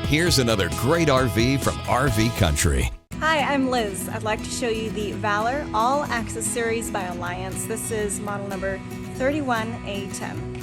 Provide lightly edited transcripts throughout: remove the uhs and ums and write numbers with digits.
Here's another great RV from RV Country. Hi, I'm Liz. I'd like to show you the Valor All-Access series by Alliance. This is model number 31A10.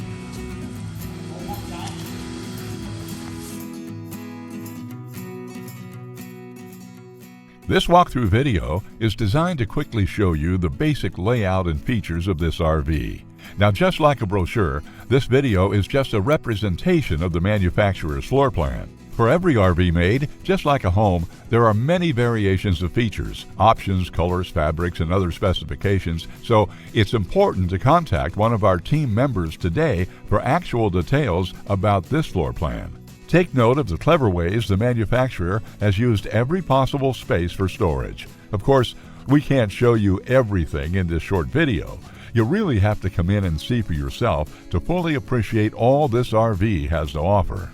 This walkthrough video is designed to quickly show you the basic layout and features of this RV. Now, just like a brochure, this video is just a representation of the manufacturer's floor plan. For every RV made, just like a home, there are many variations of features, options, colors, fabrics, and other specifications, so it's important to contact one of our team members today for actual details about this floor plan. Take note of the clever ways the manufacturer has used every possible space for storage. Of course, we can't show you everything in this short video. You really have to come in and see for yourself to fully appreciate all this RV has to offer.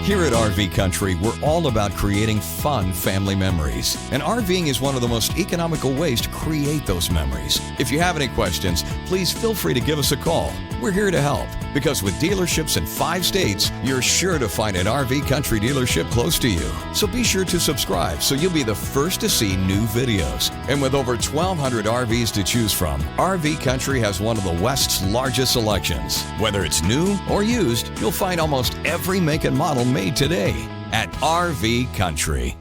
Here at RV Country, we're all about creating fun family memories. And RVing is one of the most economical ways to create those memories. If you have any questions, please feel free to give us a call. We're here to help. Because with dealerships in 5 states, you're sure to find an RV Country dealership close to you. So be sure to subscribe so you'll be the first to see new videos. And with over 1,200 RVs to choose from, RV Country has one of the West's largest selections. Whether it's new or used, you'll find almost every make and model made today at RV Country.